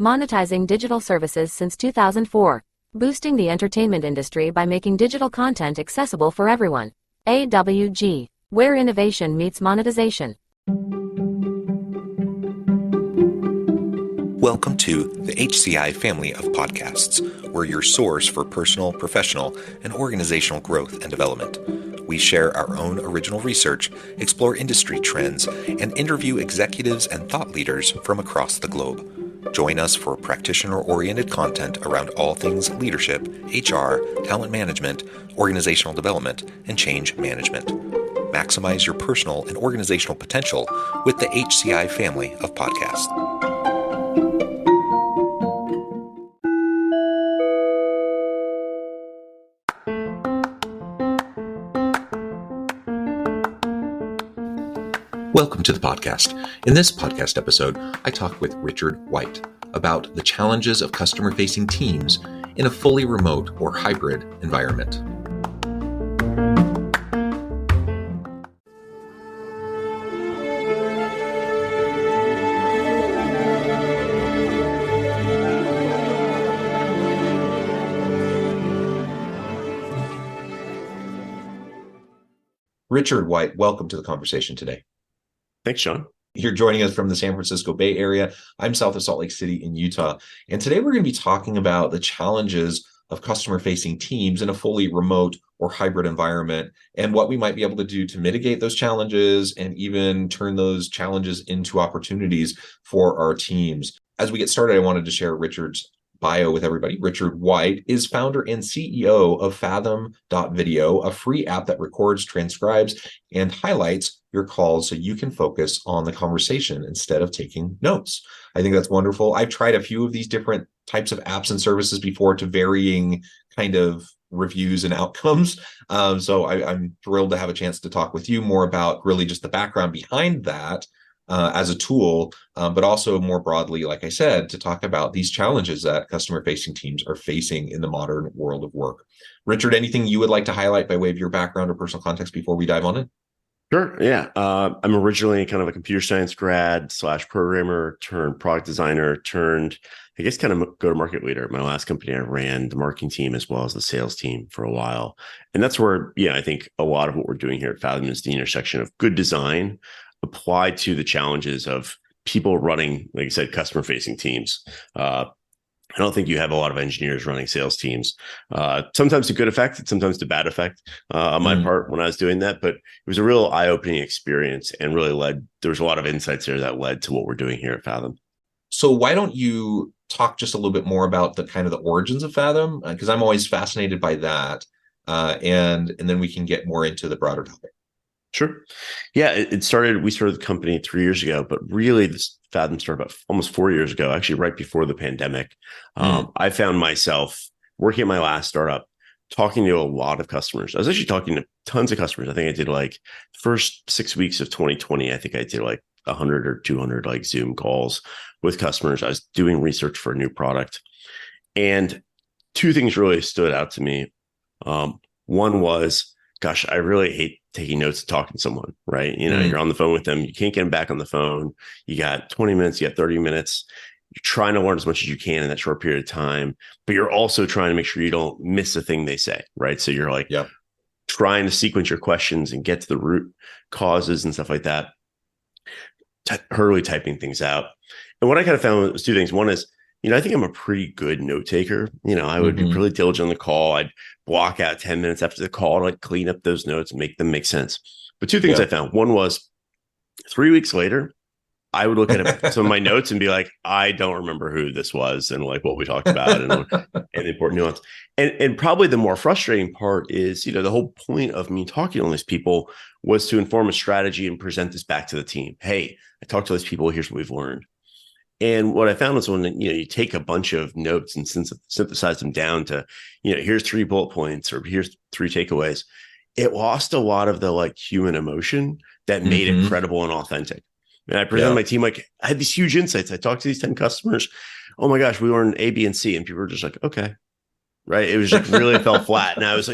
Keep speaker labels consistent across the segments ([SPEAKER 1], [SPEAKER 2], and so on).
[SPEAKER 1] monetizing digital services since 2004, boosting the entertainment industry by making digital content accessible for everyone. AWG, where innovation meets monetization.
[SPEAKER 2] Welcome to the HCI family of podcasts. We're your source for personal, professional, and organizational growth and development. We share our own original research, explore industry trends, and interview executives and thought leaders from across the globe. Join us for practitioner-oriented content around all things leadership, HR, talent management, organizational development, and change management. Maximize your personal and organizational potential with the HCI family of podcasts. Welcome to the podcast. In this podcast episode, I talk with Richard White about the challenges of customer-facing teams in a fully remote or hybrid environment. Richard White, welcome to the conversation today.
[SPEAKER 3] Thanks, Sean.
[SPEAKER 2] You're joining us from the San Francisco Bay Area. I'm south of Salt Lake City in Utah. And today we're going to be talking about the challenges of customer-facing teams in a fully remote or hybrid environment and what we might be able to do to mitigate those challenges and even turn those challenges into opportunities for our teams. As we get started, I wanted to share Richard's bio with everybody. Richard White is founder and CEO of Fathom.video, a free app that records, transcribes, and highlights your calls so you can focus on the conversation instead of taking notes. I think that's wonderful. I've tried a few of these different types of apps and services before to varying kind of reviews and outcomes. So I'm thrilled to have a chance to talk with you more about really just the background behind that as a tool, but also more broadly, like I said, to talk about these challenges that customer-facing teams are facing in the modern world of work. Richard, anything you would like to highlight by way of your background or personal context before we dive on in?
[SPEAKER 3] Sure. Yeah. I'm originally kind of a computer science grad / programmer turned product designer turned, I guess, kind of go-to-market leader. At my last company, I ran the marketing team as well as the sales team for a while. And that's where, I think a lot of what we're doing here at Fathom is the intersection of good design applied to the challenges of people running, like I said, customer-facing teams. I don't think you have a lot of engineers running sales teams. Sometimes to good effect, and sometimes to bad effect on my part when I was doing that. But it was a real eye-opening experience and really there was a lot of insights there that led to what we're doing here at Fathom.
[SPEAKER 2] So why don't you talk just a little bit more about the kind of the origins of Fathom? Because I'm always fascinated by that. And then we can get more into the broader topic.
[SPEAKER 3] Sure. Yeah, we started the company 3 years ago, but really this Fathom started about almost 4 years ago, actually right before the pandemic. I found myself working at my last startup, talking to a lot of customers. I was actually talking to tons of customers. I think I did the first 6 weeks of 2020, I think I did 100 or 200 Zoom calls with customers. I was doing research for a new product. And two things really stood out to me. One was, gosh, I really hate taking notes and talking to someone, right? You're on the phone with them. You can't get them back on the phone. You got 20 minutes, you got 30 minutes. You're trying to learn as much as you can in that short period of time, but you're also trying to make sure you don't miss a thing they say, right? So you're trying to sequence your questions and get to the root causes and stuff like that, hurriedly typing things out. And what I kind of found was two things. One is, I think I'm a pretty good note taker. I would be really diligent on the call. I'd block out 10 minutes after the call to clean up those notes and make them make sense. But two things I found. One was 3 weeks later, I would look at some of my notes and be like, I don't remember who this was and what we talked about and the important nuance. And probably the more frustrating part is, the whole point of me talking to all these people was to inform a strategy and present this back to the team. Hey, I talked to these people. Here's what we've learned. And what I found was when you take a bunch of notes and synthesize them down to, here's 3 bullet points or here's 3 takeaways, it lost a lot of the human emotion that made it credible and authentic. And I presented my team I had these huge insights. I talked to these 10 customers. Oh my gosh, we learned A, B, and C, and people were just okay, right? It was really fell flat, and I was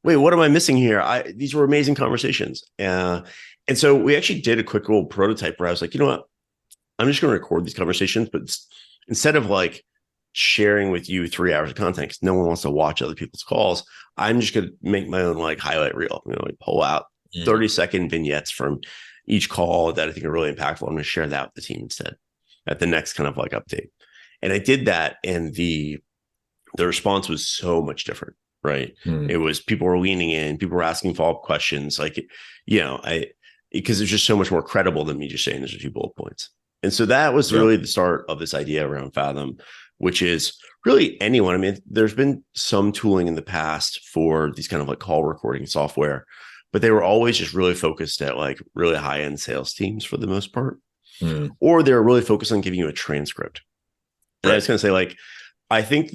[SPEAKER 3] wait, what am I missing here? These were amazing conversations, and so we actually did a quick little prototype where I was you know what? I'm just going to record these conversations, but instead of like sharing with you 3 hours of content because no one wants to watch other people's calls, I'm just going to make my own like highlight reel, like pull out 30-second vignettes from each call that I think are really impactful. I'm going to share that with the team instead at the next kind of like update. And I did that, and the response was so much different, right? It was, people were leaning in, people were asking follow-up questions, like, because it's just so much more credible than me just saying there's a few bullet points. And so that was really the start of this idea around Fathom, which is really anyone. I mean, there's been some tooling in the past for these kind of like call recording software, but they were always just really focused at like really high-end sales teams for the most part, or they were really focused on giving you a transcript. And I was going to say, like, I think,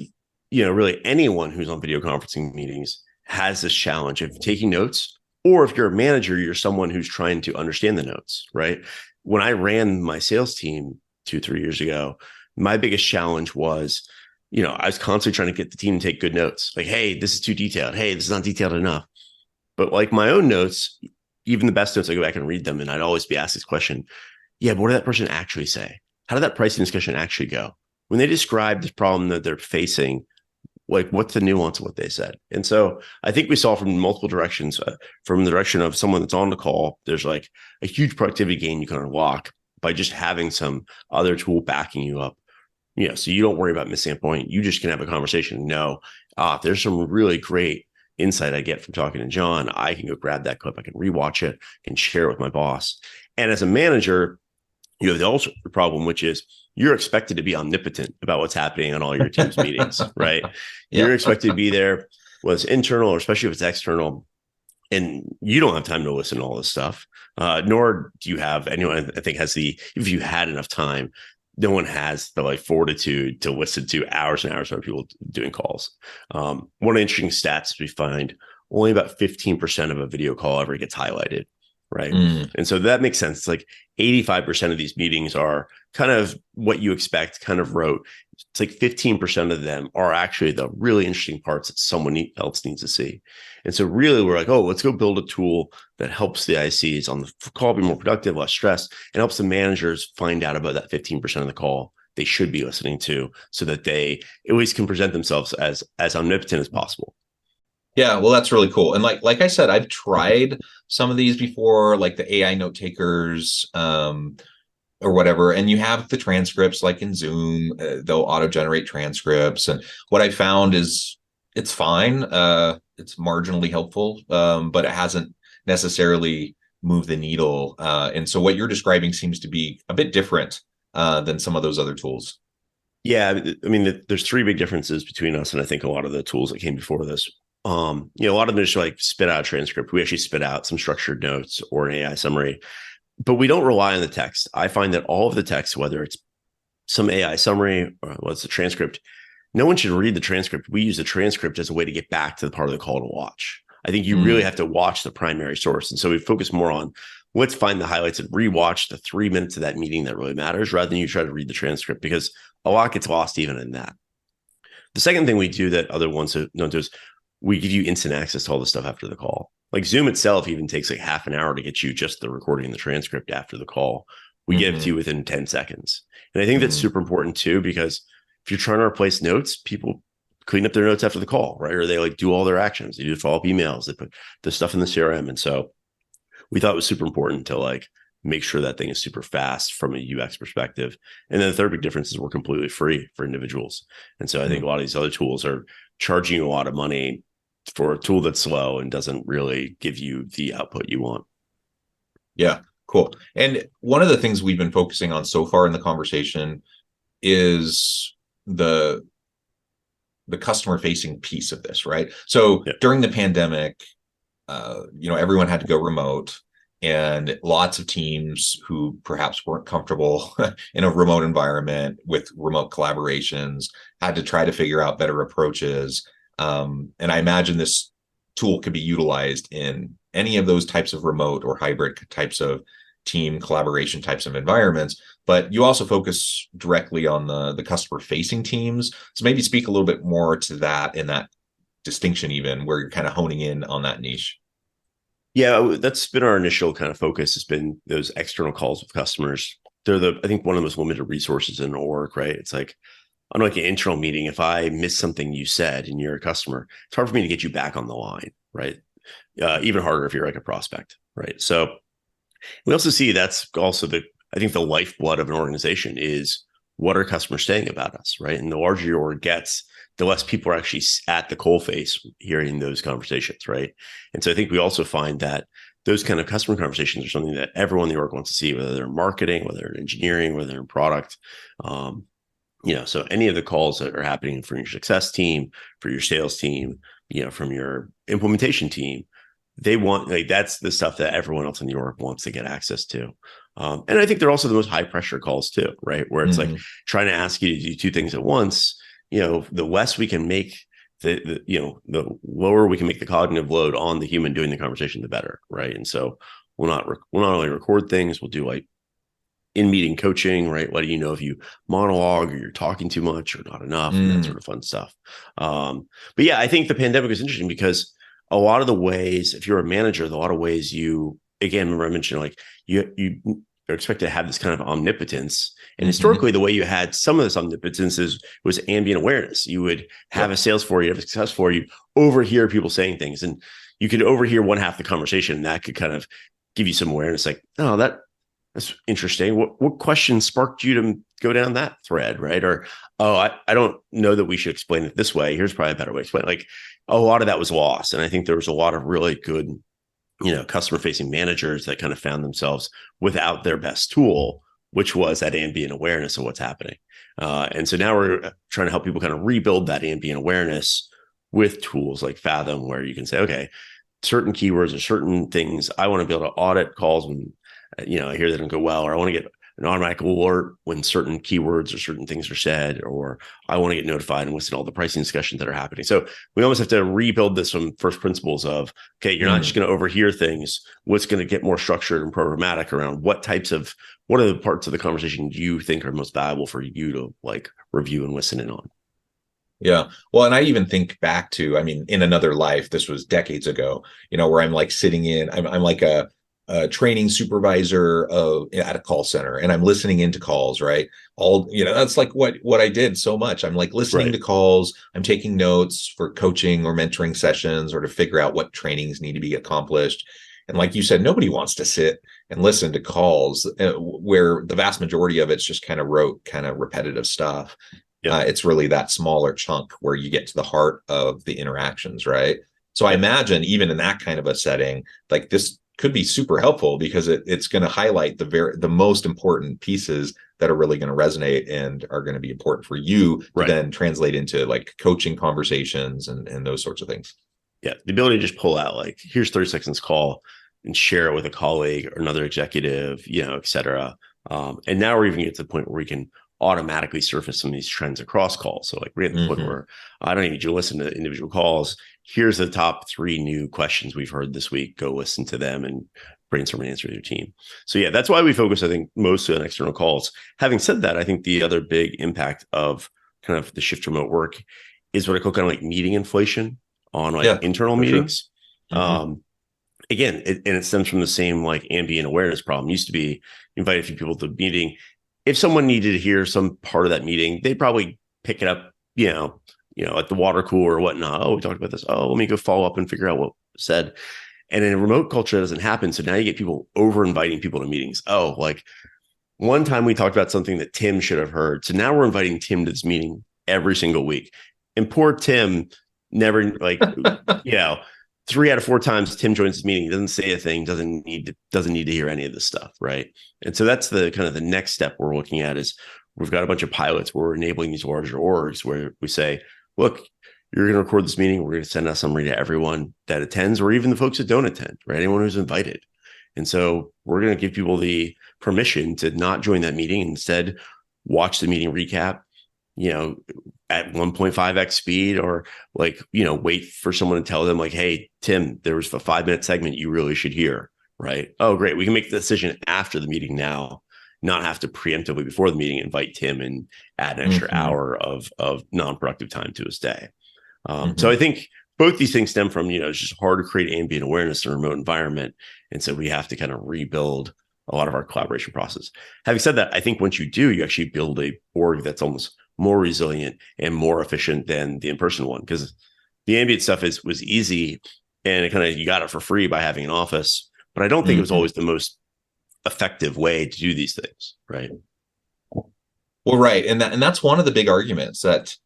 [SPEAKER 3] really anyone who's on video conferencing meetings has this challenge of taking notes, or if you're a manager, you're someone who's trying to understand the notes, right? When I ran my sales team 2-3 years ago, my biggest challenge was, I was constantly trying to get the team to take good notes. Like, hey, this is too detailed. Hey, this is not detailed enough. But like my own notes, even the best notes, I go back and read them, and I'd always be asked this question. Yeah, but what did that person actually say? How did that pricing discussion actually go? When they describe this problem that they're facing, like, what's the nuance of what they said? And so I think we saw from multiple directions, from the direction of someone that's on the call, there's like a huge productivity gain you can unlock by just having some other tool backing you up. So you don't worry about missing a point. You just can have a conversation and know, there's some really great insight I get from talking to John. I can go grab that clip. I can rewatch it and share it with my boss. And as a manager, you have the also problem, which is you're expected to be omnipotent about what's happening on all your team's meetings, right? You're expected to be there, whether it's internal or especially if it's external, and you don't have time to listen to all this stuff. Nor do you have anyone, I think, if you had enough time, no one has the like fortitude to listen to hours and hours of people doing calls. One of the interesting stats we find, only about 15% of a video call ever gets highlighted. Right. And so that makes sense. It's like 85% of these meetings are kind of what you expect, kind of rote. It's like 15% of them are actually the really interesting parts that someone else needs to see. And so really we're like, let's go build a tool that helps the ICs on the call be more productive, less stressed, and helps the managers find out about that 15% of the call they should be listening to, so that they at least can present themselves as omnipotent as possible.
[SPEAKER 2] Yeah, well, that's really cool. And like I said, I've tried some of these before, like the AI note takers, or whatever. And you have the transcripts, like in Zoom, they'll auto generate transcripts. And what I found is it's fine. It's marginally helpful, but it hasn't necessarily moved the needle. And so what you're describing seems to be a bit different than some of those other tools.
[SPEAKER 3] Yeah, I mean, there's three big differences between us and I think a lot of the tools that came before this. A lot of them just like spit out a transcript. We actually spit out some structured notes or an AI summary, but we don't rely on the text. I find that all of the text, whether it's some AI summary or what's the transcript, no one should read the transcript. We use the transcript as a way to get back to the part of the call to watch. I think you really have to watch the primary source. And so we focus more on, let's find the highlights and rewatch the 3 minutes of that meeting that really matters, rather than you try to read the transcript, because a lot gets lost even in that. The second thing we do that other ones don't do is we give you instant access to all the stuff after the call. Like Zoom itself even takes like half an hour to get you just the recording and the transcript after the call. We get it to you within 10 seconds. And I think that's super important too, because if you're trying to replace notes, people clean up their notes after the call, right? Or they like do all their actions. They do follow-up emails. They put the stuff in the CRM. And so we thought it was super important to like make sure that thing is super fast from a UX perspective. And then the third big difference is we're completely free for individuals. And so I think a lot of these other tools are charging you a lot of money for a tool that's slow and doesn't really give you the output you want.
[SPEAKER 2] Yeah, cool. And one of the things we've been focusing on so far in the conversation is the customer facing piece of this, right? So during the pandemic, everyone had to go remote, and lots of teams who perhaps weren't comfortable in a remote environment with remote collaborations had to try to figure out better approaches. And I imagine this tool could be utilized in any of those types of remote or hybrid types of team collaboration types of environments. But you also focus directly on the customer facing teams. So maybe speak a little bit more to that, in that distinction, even where you're kind of honing in on that niche.
[SPEAKER 3] Yeah, that's been our initial kind of focus, has been those external calls with customers. I think one of the most limited resources in an org, right? It's like, unlike an internal meeting, if I miss something you said and you're a customer, it's hard for me to get you back on the line, right? Even harder if you're like a prospect, right? So we also see that's also I think the lifeblood of an organization is what are customers saying about us, right? And the larger your org gets, the less people are actually at the coalface hearing those conversations, right? And so I think we also find that those kind of customer conversations are something that everyone in the org wants to see, whether they're in marketing, whether they're in engineering, whether they're in product. So any of the calls that are happening from your success team, for your sales team, from your implementation team, they want, like, that's the stuff that everyone else in the org wants to get access to. And I think they're also the most high pressure calls too, right? Where it's like trying to ask you to do two things at once. The less we can make the lower we can make the cognitive load on the human doing the conversation, the better, right? And so we'll not only record things, we'll do like in-meeting coaching, right? Letting you know if you monologue or you're talking too much or not enough, and that sort of fun stuff. But yeah, I think the pandemic is interesting because a lot of the ways, if you're a manager, a lot of ways again, remember I mentioned like you are expected to have this kind of omnipotence. And historically, the way you had some of this omnipotence was ambient awareness. You would have a sales floor, you have a success floor, you overhear people saying things, and you could overhear one half the conversation. And that could kind of give you some awareness, like, oh, that's interesting. What question sparked you to go down that thread, right? Or, oh, I don't know that we should explain it this way. Here's probably a better way to explain it. Like, a lot of that was lost. And I think there was a lot of really good, customer-facing managers that kind of found themselves without their best tool, which was that ambient awareness of what's happening. And so now we're trying to help people kind of rebuild that ambient awareness with tools like Fathom, where you can say, okay, certain keywords or certain things, I want to be able to audit calls when I hear they don't go well, or I want to get an automatic alert when certain keywords or certain things are said, or I want to get notified and listen to all the pricing discussions that are happening. So we almost have to rebuild this from first principles of, okay, you're not just going to overhear things. What's going to get more structured and programmatic around what are the parts of the conversation you think are most valuable for you to like review and listen in on?
[SPEAKER 2] Yeah. Well, and I even think back to, in another life, this was decades ago, where I'm like I'm like a training supervisor at a call center, and I'm listening into calls, right? That's like what I did so much. I'm like listening to calls. I'm taking notes for coaching or mentoring sessions, or to figure out what trainings need to be accomplished. And like you said, nobody wants to sit and listen to calls where the vast majority of it's just kind of rote, kind of repetitive stuff. It's really that smaller chunk where you get to the heart of the interactions, right? So I imagine even in that kind of a setting, like this could be super helpful because it's going to highlight the most important pieces that are really going to resonate and are going to be important for you to then translate into like coaching conversations and those sorts of things.
[SPEAKER 3] Yeah. The ability to just pull out like, here's 30 seconds call and share it with a colleague or another executive, et cetera. And now we're even get to the point where we can automatically surface some of these trends across calls. So like we're at the point where I don't need you to listen to individual calls. Here's the top 3 new questions we've heard this week. Go listen to them and brainstorm an answer with your team. So yeah, that's why we focus, I think, mostly on external calls. Having said that, I think the other big impact of kind of the shift to remote work is what I call kind of like meeting inflation on like internal meetings. Sure. Again, it stems from the same like ambient awareness problem. It used to be you invite a few people to the meeting. If someone needed to hear some part of that meeting, they'd probably pick it up, at the water cooler or whatnot. Oh, we talked about this. Oh, let me go follow up and figure out what was said. And in a remote culture, that doesn't happen. So now you get people over inviting people to meetings. Oh, like one time we talked about something that Tim should have heard. So now we're inviting Tim to this meeting every single week. And poor Tim never 3 out of 4 times Tim joins this meeting, doesn't say a thing, doesn't need to hear any of this stuff, right? And so that's the kind of the next step we're looking at is we've got a bunch of pilots where we're enabling these larger orgs where we say, look, you're going to record this meeting. We're going to send a summary to everyone that attends, or even the folks that don't attend, right? Anyone who's invited. And so we're going to give people the permission to not join that meeting, instead watch the meeting recap, at 1.5x speed, or wait for someone to tell them like, hey, Tim, there was a 5-minute segment you really should hear, right? Oh, great. We can make the decision after the meeting now, not have to preemptively before the meeting invite Tim and add an extra hour of non-productive time to his day. So I think both these things stem from, it's just hard to create ambient awareness in a remote environment. And so we have to kind of rebuild a lot of our collaboration process. Having said that, I think once you do, you actually build a org that's almost more resilient and more efficient than the in-person one, because the ambient stuff was easy and it kind of, you got it for free by having an office. But I don't think it was always the most effective way to do these things, right?
[SPEAKER 2] Well, right, and that's one of the big arguments that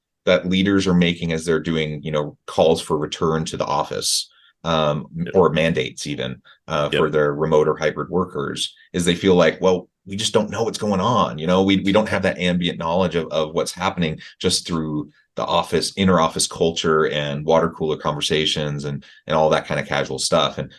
[SPEAKER 2] leaders are making as they're doing, calls for return to the office, or mandates even for their remote or hybrid workers, is they feel like, well, we just don't know what's going on. We don't have that ambient knowledge of what's happening just through the office, inter-office culture and water cooler conversations and all that kind of casual stuff. And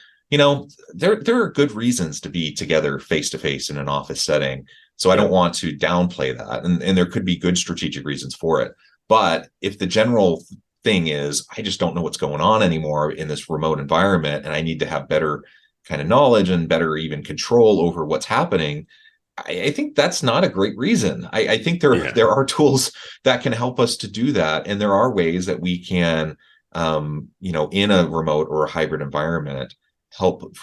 [SPEAKER 2] there are good reasons to be together face to face in an office setting. So I don't want to downplay that. And there could be good strategic reasons for it. But if the general thing is, I just don't know what's going on anymore in this remote environment, and I need to have better kind of knowledge and better even control over what's happening, I think that's not a great reason. I think there are tools that can help us to do that. And there are ways that we can, in a remote or a hybrid environment, help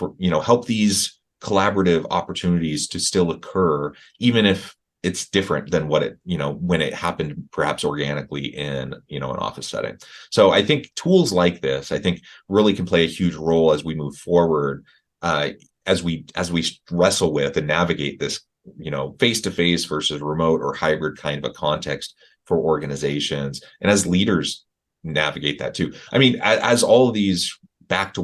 [SPEAKER 2] these collaborative opportunities to still occur, even if it's different than what it, when it happened perhaps organically in, an office setting. So I think tools like this, I think, really can play a huge role as we move forward, as we wrestle with and navigate this, face-to-face versus remote or hybrid kind of a context for organizations, and as leaders navigate that too. I mean, as all of these back to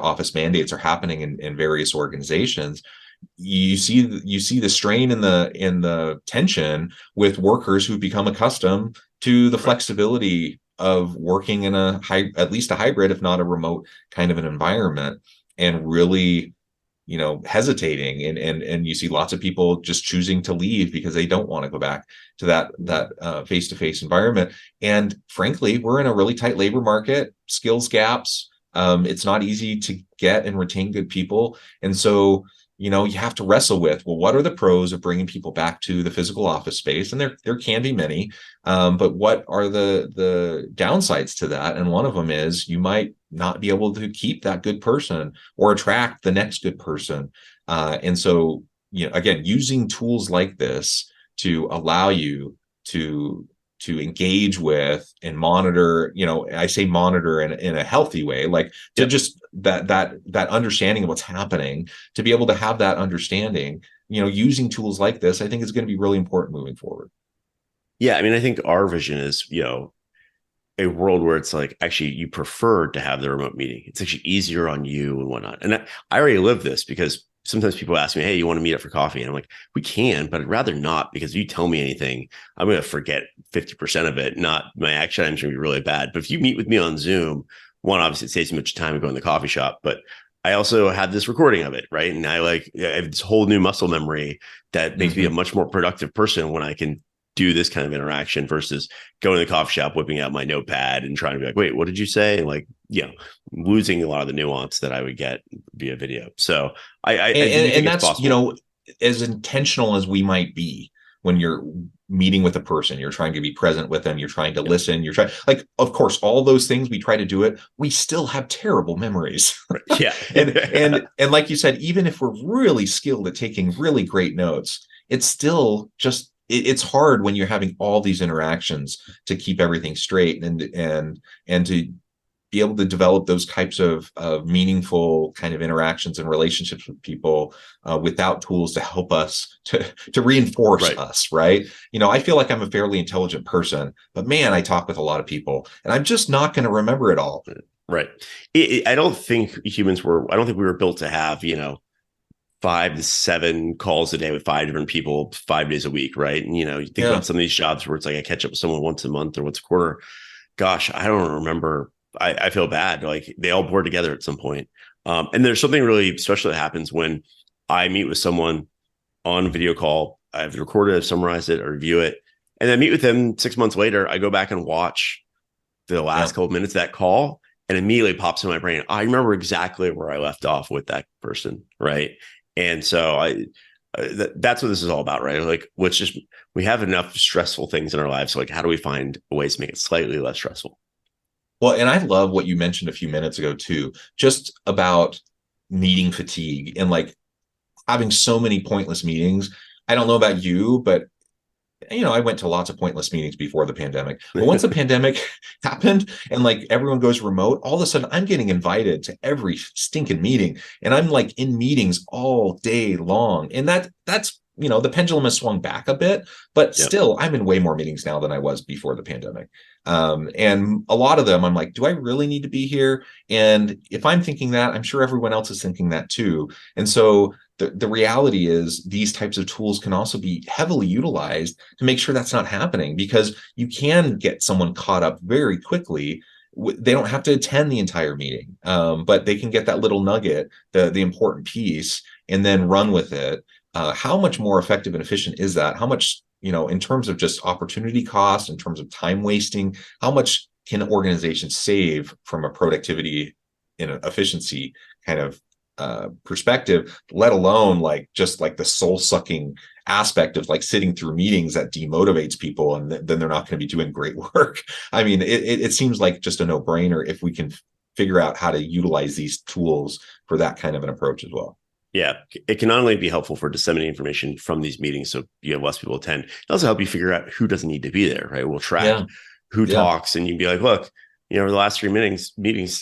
[SPEAKER 2] office mandates are happening in various organizations, you see the strain in the tension with workers who've become accustomed to the flexibility of working in at least a hybrid, if not a remote kind of an environment, and really hesitating, and you see lots of people just choosing to leave because they don't want to go back to that face-to-face environment. And frankly, we're in a really tight labor market, skills gaps. It's not easy to get and retain good people. And so, you have to wrestle with, well, what are the pros of bringing people back to the physical office space? And there can be many, but what are the downsides to that? And one of them is you might not be able to keep that good person or attract the next good person. And so, again, using tools like this to allow you to engage with and monitor, I say monitor in a healthy way, like to just that understanding of what's happening, to be able to have that understanding, using tools like this, I think is going to be really important moving forward.
[SPEAKER 3] Yeah. I mean, I think our vision is, a world where it's like, actually, you prefer to have the remote meeting. It's actually easier on you and whatnot. And I already live this, because sometimes people ask me, hey, you want to meet up for coffee? And I'm like, we can, but I'd rather not, because if you tell me anything, I'm going to forget 50% of it. Not my action items are going to be really bad. But if you meet with me on Zoom, one, obviously it saves me much time to go in the coffee shop, but I also have this recording of it, right? And I have this whole new muscle memory that makes me a much more productive person when I can do this kind of interaction versus going to the coffee shop, whipping out my notepad and trying to be like, wait, what did you say? And like, losing a lot of the nuance that I would get via video. So I think that's possible.
[SPEAKER 2] As intentional as we might be when you're meeting with a person, you're trying to be present with them, you're trying to listen, you're trying, like, of course, all those things, we try to do it. We still have terrible memories.
[SPEAKER 3] Yeah.
[SPEAKER 2] and like you said, even if we're really skilled at taking really great notes, it's still just, it's hard when you're having all these interactions to keep everything straight and to be able to develop those types of meaningful kind of interactions and relationships with people without tools to help us to reinforce us, right? I feel like I'm a fairly intelligent person, but man, I talk with a lot of people and I'm just not going to remember it all.
[SPEAKER 3] Right. I don't think we were built to have, 5 to 7 calls a day with 5 different people, 5 days a week, right? And, you think about some of these jobs where it's like I catch up with someone once a month or once a quarter. Gosh, I don't remember. I feel bad. Like they all blur together at some point. And there's something really special that happens when I meet with someone on a video call. I've recorded it, summarized it, or review it. And then meet with them 6 months later. I go back and watch the last couple of minutes of that call, and immediately pops in my brain. I remember exactly where I left off with that person, right? And so that's what this is all about, right? Like, we have enough stressful things in our lives. So like, how do we find ways to make it slightly less stressful?
[SPEAKER 2] Well, and I love what you mentioned a few minutes ago too, just about meeting fatigue and like having so many pointless meetings. I don't know about you, but I went to lots of pointless meetings before the pandemic. But once the pandemic happened and like everyone goes remote, all of a sudden I'm getting invited to every stinking meeting, and I'm like in meetings all day long. And that's the pendulum has swung back a bit, but
[SPEAKER 3] Yep.
[SPEAKER 2] still I'm in way more meetings now than I was before the pandemic. And a lot of them I'm like, do I really need to be here? And if I'm thinking that, I'm sure everyone else is thinking that too. And so the reality is these types of tools can also be heavily utilized to make sure that's not happening, because you can get someone caught up very quickly. They don't have to attend the entire meeting, but they can get that little nugget, the important piece, and then run with it. How much more effective and efficient is that? How much, in terms of just opportunity cost, in terms of time wasting, how much can organizations save from a productivity and efficiency kind of perspective, let alone like just like the soul sucking aspect of like sitting through meetings that demotivates people, and then they're not going to be doing great work. I mean, it seems like just a no-brainer if we can figure out how to utilize these tools for that kind of an approach as well.
[SPEAKER 3] Yeah, it can not only be helpful for disseminating information from these meetings, so you have less people attend, it also help you figure out who doesn't need to be there, right? We'll track who talks, and you can be like, look, over the last 3 meetings,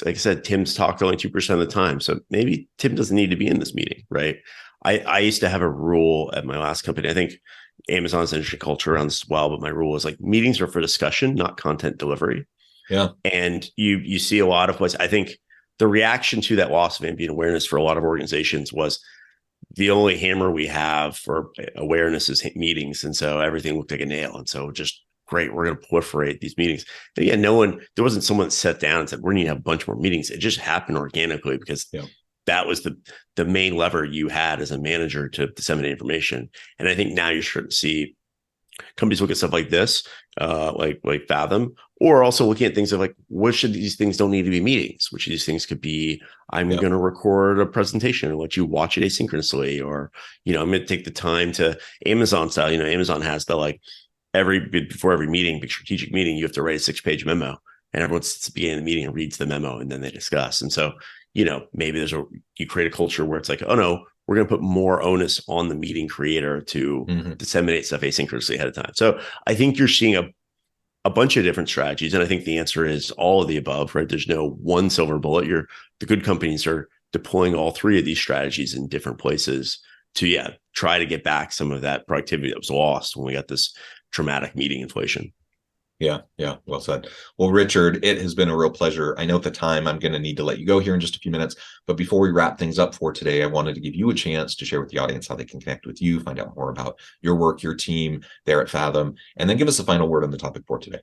[SPEAKER 3] like I said, Tim's talked only 2% of the time. So maybe Tim doesn't need to be in this meeting, right? I used to have a rule at my last company. I think Amazon's an interesting culture around this as well, but my rule was like meetings are for discussion, not content delivery.
[SPEAKER 2] Yeah.
[SPEAKER 3] And you see a lot of places. I think the reaction to that loss of ambient awareness for a lot of organizations was the only hammer we have for awareness is meetings. And so everything looked like a nail. And so just great, we're going to proliferate these meetings. And again, there wasn't someone that sat down and said, we're going to have a bunch more meetings. It just happened organically because that was the main lever you had as a manager to disseminate information. And I think now you're starting to see companies look at stuff like this, like Fathom, or also looking at things of like, which of these things don't need to be meetings? Which of these things could be, I'm going to record a presentation and let you watch it asynchronously, or, I'm going to take the time to Amazon style. Amazon has the like, before every meeting, big strategic meeting, you have to write a 6-page memo, and everyone sits at the beginning of the meeting and reads the memo, and then they discuss. And so, maybe you create a culture where it's like, oh no, we're going to put more onus on the meeting creator to disseminate stuff asynchronously ahead of time. So I think you're seeing a bunch of different strategies. And I think the answer is all of the above, right? There's no one silver bullet. The good companies are deploying all three of these strategies in different places to, try to get back some of that productivity that was lost when we got this dramatic meeting inflation.
[SPEAKER 2] Yeah. Well said. Well, Richard, it has been a real pleasure. I know at the time I'm going to need to let you go here in just a few minutes, but before we wrap things up for today, I wanted to give you a chance to share with the audience how they can connect with you, find out more about your work, your team there at Fathom, and then give us a final word on the topic for today.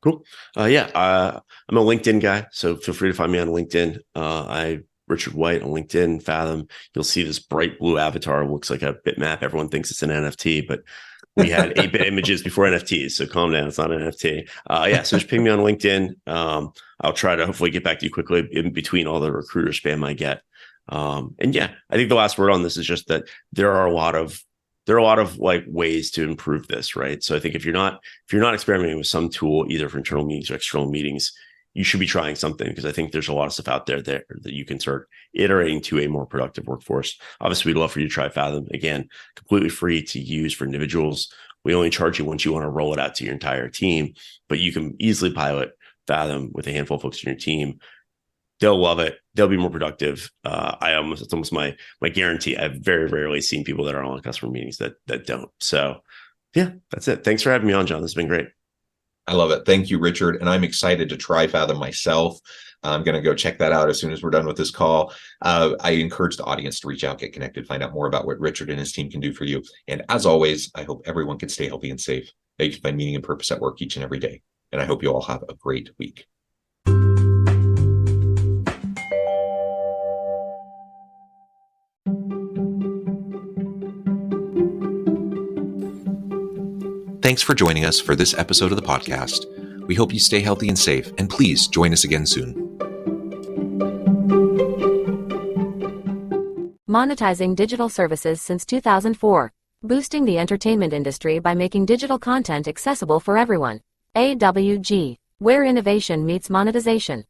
[SPEAKER 3] Cool. I'm a LinkedIn guy, so feel free to find me on LinkedIn. Richard White on LinkedIn, Fathom. You'll see this bright blue avatar. Looks like a bitmap. Everyone thinks it's an NFT, but we had 8-bit images before NFTs. So calm down. It's not an NFT. So just ping me on LinkedIn. I'll try to hopefully get back to you quickly in between all the recruiter spam I get. I think the last word on this is just that there are a lot of like ways to improve this, right? So I think if you're not experimenting with some tool, either for internal meetings or external meetings, you should be trying something, because I think there's a lot of stuff out there that you can start iterating to a more productive workforce. Obviously, we'd love for you to try Fathom. Again, completely free to use for individuals. We only charge you once you want to roll it out to your entire team, but you can easily pilot Fathom with a handful of folks in your team. They'll love it. They'll be more productive. It's almost my guarantee. I've very rarely seen people that are on customer meetings that don't. So yeah, that's it. Thanks for having me on, John. This has been great.
[SPEAKER 2] I love it. Thank you, Richard. And I'm excited to try Fathom myself. I'm going to go check that out as soon as we're done with this call. I encourage the audience to reach out, get connected, find out more about what Richard and his team can do for you. And as always, I hope everyone can stay healthy and safe, that you can find meaning and purpose at work each and every day. And I hope you all have a great week. Thanks for joining us for this episode of the podcast. We hope you stay healthy and safe, and please join us again soon.
[SPEAKER 1] Monetizing digital services since 2004. Boosting the entertainment industry by making digital content accessible for everyone. AWG, where innovation meets monetization.